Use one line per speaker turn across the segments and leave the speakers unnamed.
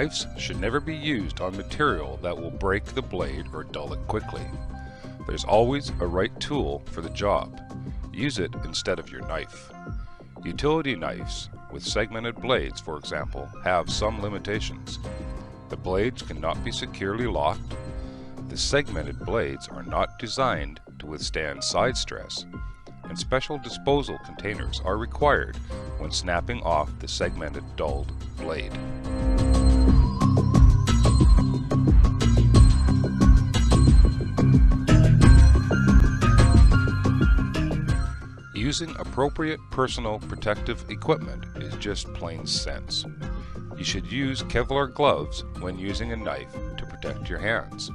Knives should never be used on material that will break the blade or dull it quickly. There's always a right tool for the job. Use it instead of your knife. Utility knives with segmented blades, for example, have some limitations. The blades cannot be securely locked. The segmented blades are not designed to withstand side stress, and special disposal containers are required when snapping off the segmented dulled blade. Using appropriate personal protective equipment is just plain sense. You should use Kevlar gloves when using a knife to protect your hands.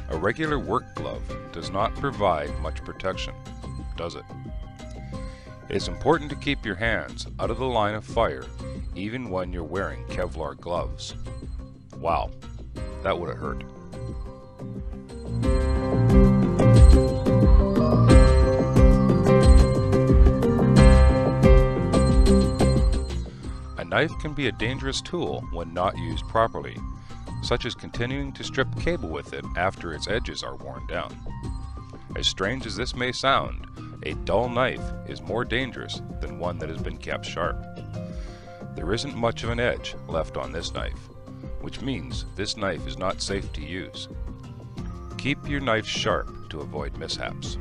A regular work glove does not provide much protection, does it? It is important to keep your hands out of the line of fire even when you're wearing Kevlar gloves. Wow, that would have hurt. A knife can be a dangerous tool when not used properly, such as continuing to strip cable with it after its edges are worn down. As strange as this may sound, a dull knife is more dangerous than one that has been kept sharp. There isn't much of an edge left on this knife, which means this knife is not safe to use. Keep your knife sharp to avoid mishaps.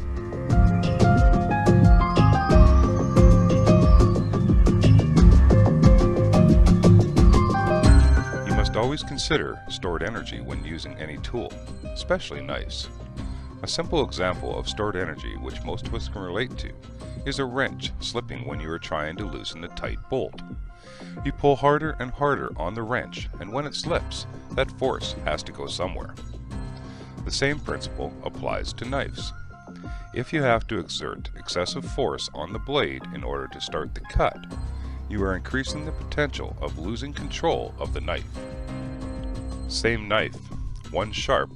Always consider stored energy when using any tool, especially knives. A simple example of stored energy which most of us can relate to is a wrench slipping when you are trying to loosen a tight bolt. You pull harder and harder on the wrench, and when it slips, that force has to go somewhere. The same principle applies to knives. If you have to exert excessive force on the blade in order to start the cut, you are increasing the potential of losing control of the knife. Same knife, one sharp,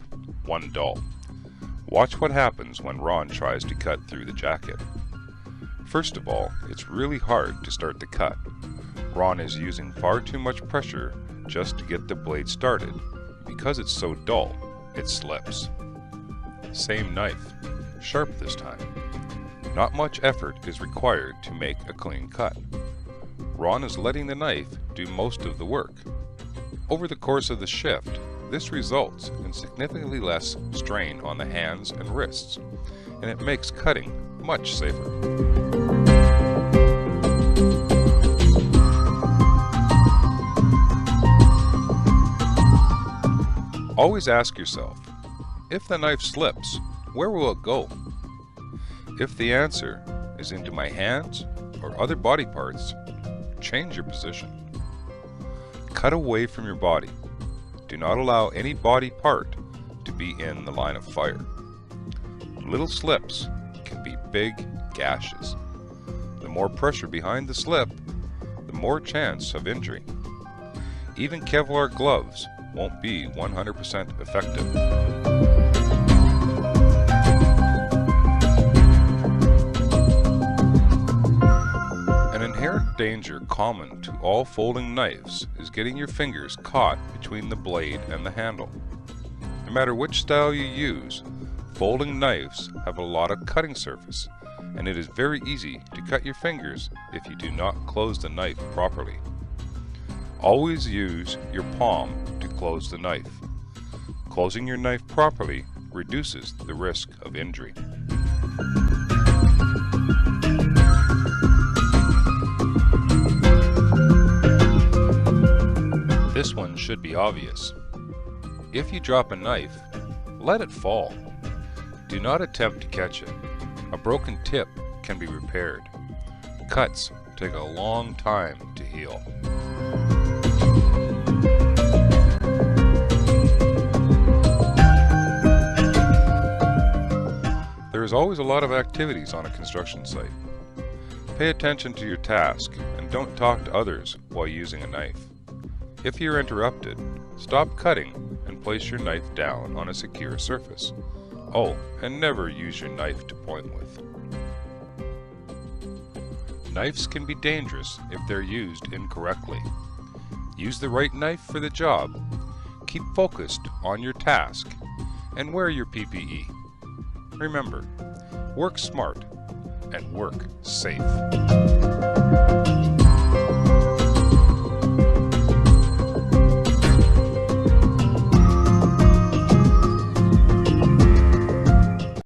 one dull. Watch what happens when Ron tries to cut through the jacket. First of all, it's really hard to start the cut. Ron is using far too much pressure just to get the blade started. Because it's so dull, it slips. Same knife, sharp this time. Not much effort is required to make a clean cut. Ron is letting the knife do most of the work. Over the course of the shift, this results in significantly less strain on the hands and wrists, and it makes cutting much safer. Always ask yourself, if the knife slips, where will it go? If the answer is into my hands or other body parts, change your position. Cut away from your body. Do not allow any body part to be in the line of fire. Little slips can be big gashes. The more pressure behind the slip, the more chance of injury. Even Kevlar gloves won't be 100% effective. Danger common to all folding knives is getting your fingers caught between the blade and the handle. No matter which style you use, folding knives have a lot of cutting surface, and it is very easy to cut your fingers if you do not close the knife properly. Always use your palm to close the knife. Closing your knife properly reduces the risk of injury. This one should be obvious. If you drop a knife, let it fall. Do not attempt to catch it. A broken tip can be repaired. Cuts take a long time to heal. There is always a lot of activities on a construction site. Pay attention to your task and don't talk to others while using a knife. If you're interrupted, stop cutting and place your knife down on a secure surface. Oh, and never use your knife to point with. Knives can be dangerous if they're used incorrectly. Use the right knife for the job. Keep focused on your task and wear your PPE. Remember, work smart and work safe.